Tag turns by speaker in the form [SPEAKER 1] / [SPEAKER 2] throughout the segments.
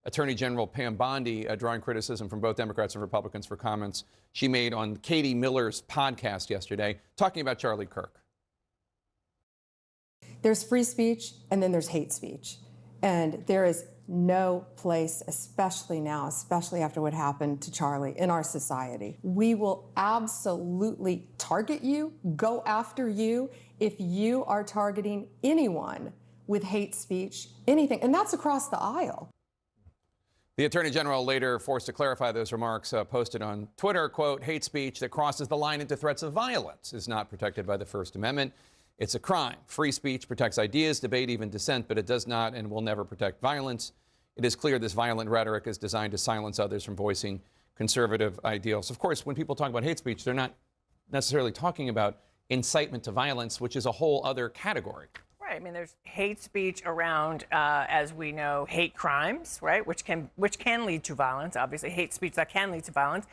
[SPEAKER 1] Attorney General Pam Bondi drawing criticism from both Democrats and Republicans for comments she made on Katie Miller's podcast yesterday, talking about Charlie Kirk.
[SPEAKER 2] There's free speech and then there's hate speech. And there is no place, especially now, especially after what happened to Charlie in our society. We will absolutely target you, go after you if you are targeting anyone with hate speech, anything. And that's across the aisle.
[SPEAKER 1] The Attorney General later forced to clarify those remarks, posted on Twitter, quote, hate speech that crosses the line into threats of violence is not protected by the First Amendment. It's a crime. Free speech protects ideas, debate, even dissent, but it does not and will never protect violence. It is clear this violent rhetoric is designed to silence others from voicing conservative ideals. Of course, when people talk about hate speech, they're not necessarily talking about incitement to violence, which is a whole other category.
[SPEAKER 3] Right. I mean, there's hate speech around, as we know, hate crimes, right, which can lead to violence. Obviously, hate speech that can lead to violence.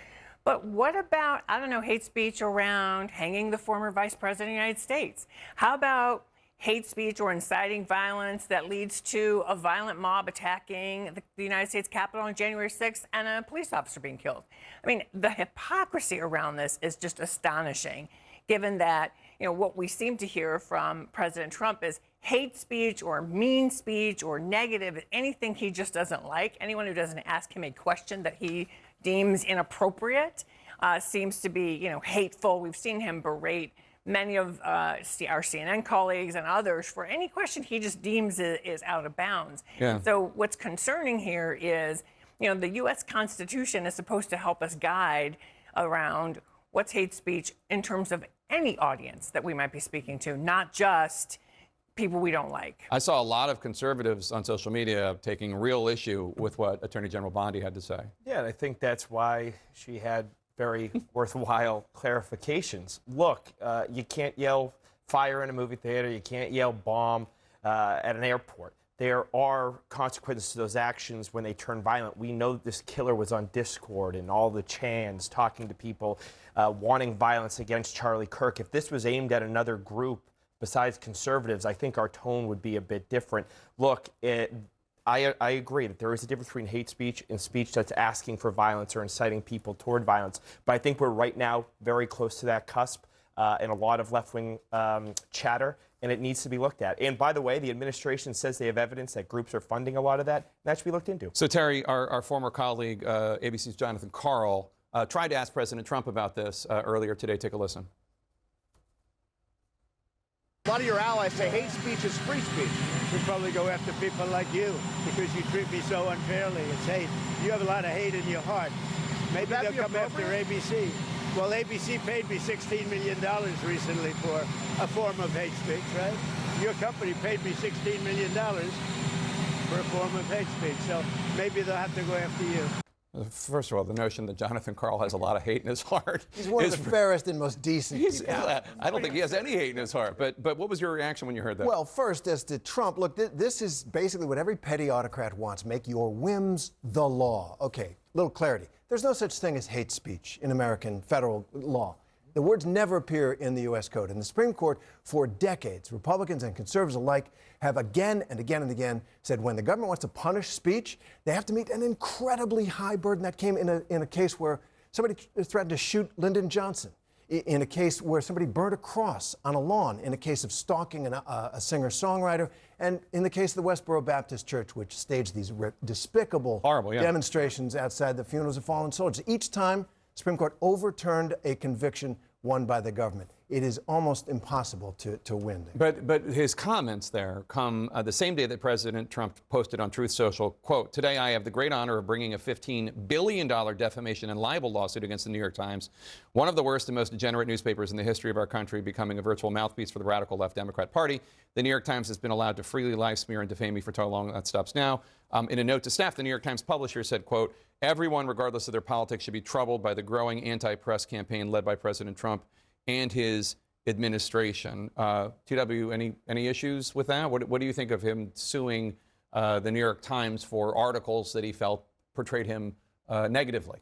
[SPEAKER 3] But what about, I don't know, hate speech around hanging the former vice president of the United States? How about hate speech or inciting violence that leads to a violent mob attacking the United States Capitol on January 6th and a police officer being killed? I mean, the hypocrisy around this is just astonishing, given that, you know, what we seem to hear from President Trump is hate speech or mean speech or negative, anything he just doesn't like. Anyone who doesn't ask him a question that he deems inappropriate seems to be, you know, hateful. We've seen him berate many of our CNN colleagues and others for any question he just deems is out of bounds.
[SPEAKER 1] Yeah.
[SPEAKER 3] So what's concerning here is, you know, the U.S. Constitution is supposed to help us guide around what's hate speech in terms of any audience that we might be speaking to, not just people we don't like.
[SPEAKER 1] I saw a lot of conservatives on social media taking real issue with what Attorney General Bondi had to say.
[SPEAKER 4] Yeah, and I think that's why she had very worthwhile clarifications. Look, you can't yell fire in a movie theater. You can't yell bomb at an airport. There are consequences to those actions when they turn violent. We know that this killer was on Discord and all the chants talking to people wanting violence against Charlie Kirk. If this was aimed at another group besides conservatives, I think our tone would be a bit different. Look, I agree that there is a difference between hate speech and speech that's asking for violence or inciting people toward violence. But I think we're right now very close to that cusp and a lot of left-wing chatter, and it needs to be looked at. And by the way, the administration says they have evidence that groups are funding a lot of that. That should be looked into.
[SPEAKER 1] So Terry, our former colleague, ABC's Jonathan Karl, tried to ask President Trump about this earlier today. Take a listen.
[SPEAKER 5] A lot of your allies say hate speech is free speech.
[SPEAKER 6] We probably go after people like you because you treat me so unfairly. It's hate. You have a lot of hate in your heart. Maybe they'll come after ABC. Well, ABC paid me $16 million recently for a form of hate speech, right? Your company paid me $16 million for a form of hate speech. So maybe they'll have to go after you.
[SPEAKER 1] First of all, the notion that Jonathan Karl has a lot of hate in his heart.
[SPEAKER 7] He's one of the fairest and most decent people.
[SPEAKER 1] I don't think he has any hate in his heart. But what was your reaction when you heard that?
[SPEAKER 7] Well, first, as to Trump, look, this is basically what every petty autocrat wants. Make your whims the law. Okay, little clarity. There's no such thing as hate speech in American federal law. The words never appear in the U.S. Code. And the Supreme Court, for decades, Republicans and conservatives alike, have again and again and again said when the government wants to punish speech, they have to meet an incredibly high burden. That came in a case where somebody threatened to shoot Lyndon Johnson, in a case where somebody burned a cross on a lawn, in a case of stalking a singer-songwriter, and in the case of the Westboro Baptist Church, which staged these despicable demonstrations outside the funerals of fallen soldiers. Each time, the Supreme Court overturned a conviction won by the government. It is almost impossible to win.
[SPEAKER 1] But his comments there come the same day that President Trump posted on Truth Social, quote, "Today I have the great honor of bringing a $15 billion defamation and libel lawsuit against the New York Times, one of the worst and most degenerate newspapers in the history of our country, becoming a virtual mouthpiece for the radical left Democrat Party. The New York Times has been allowed to freely live smear and defame me for so long that stops now." In a note to staff, the New York Times publisher said, quote, "Everyone, regardless of their politics, should be troubled by the growing anti-press campaign led by President Trump and his administration." TW, any issues with that? What do you think of him suing the New York Times for articles that he felt portrayed him negatively?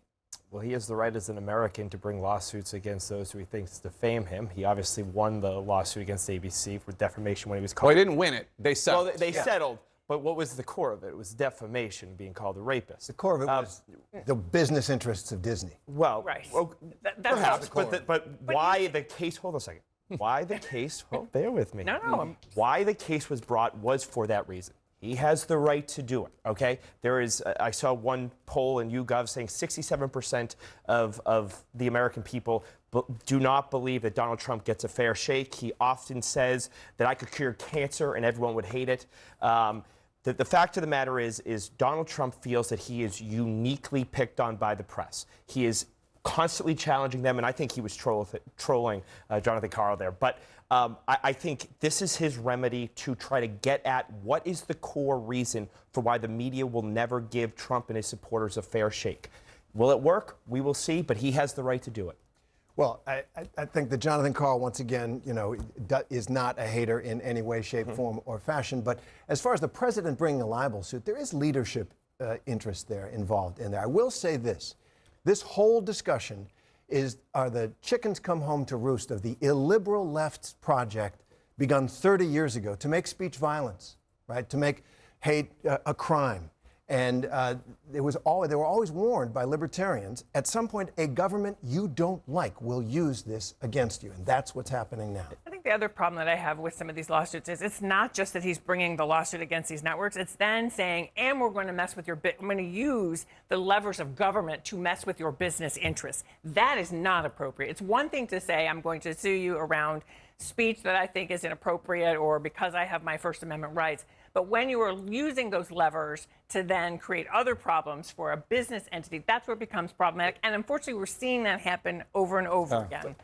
[SPEAKER 4] Well, he has the right as an American to bring lawsuits against those who he thinks defame him. He obviously won the lawsuit against ABC for defamation when he was called.
[SPEAKER 1] Well, he didn't win it. They settled.
[SPEAKER 4] Well, they settled. But what was the core of it? It was defamation, being called a rapist.
[SPEAKER 7] The core of it was the business interests of Disney.
[SPEAKER 4] Well,
[SPEAKER 3] Right.
[SPEAKER 4] well,
[SPEAKER 3] That's
[SPEAKER 4] perhaps,
[SPEAKER 3] not
[SPEAKER 4] but why the case? Hold on a second. Why the case? Well, bear with me.
[SPEAKER 3] No, no, I'm-
[SPEAKER 4] Why the case was brought was for that reason. He has the right to do it. Okay. There is. I saw one poll in YouGov saying 67% of the American people do not believe that Donald Trump gets a fair shake. He often says that I could cure cancer and everyone would hate it. The fact of the matter is Donald Trump feels that he is uniquely picked on by the press. He is constantly challenging them, and I think he was trolling Jonathan Carl there. But I think this is his remedy to try to get at what is the core reason for why the media will never give Trump and his supporters a fair shake. Will it work? We will see, but he has the right to do it.
[SPEAKER 7] Well, I think that Jonathan Carl, once again, is not a hater in any way, shape, form, or fashion. But as far as the president bringing a libel suit, there is leadership interest there involved in there. I will say this. This whole discussion are the chickens come home to roost of the illiberal left's project begun 30 years ago to make speech violence, right? To make hate a crime. And they were always warned by libertarians, at some point, a government you don't like will use this against you. And that's what's happening now.
[SPEAKER 3] I think the other problem that I have with some of these lawsuits is it's not just that he's bringing the lawsuit against these networks. It's then saying, and we're going to mess with your I'm going to use the levers of government to mess with your business interests. That is not appropriate. It's one thing to say, I'm going to sue you around speech that I think is inappropriate or because I have my First Amendment rights. But when you are using those levers to then create other problems for a business entity, that's where it becomes problematic. And unfortunately, we're seeing that happen over and over again.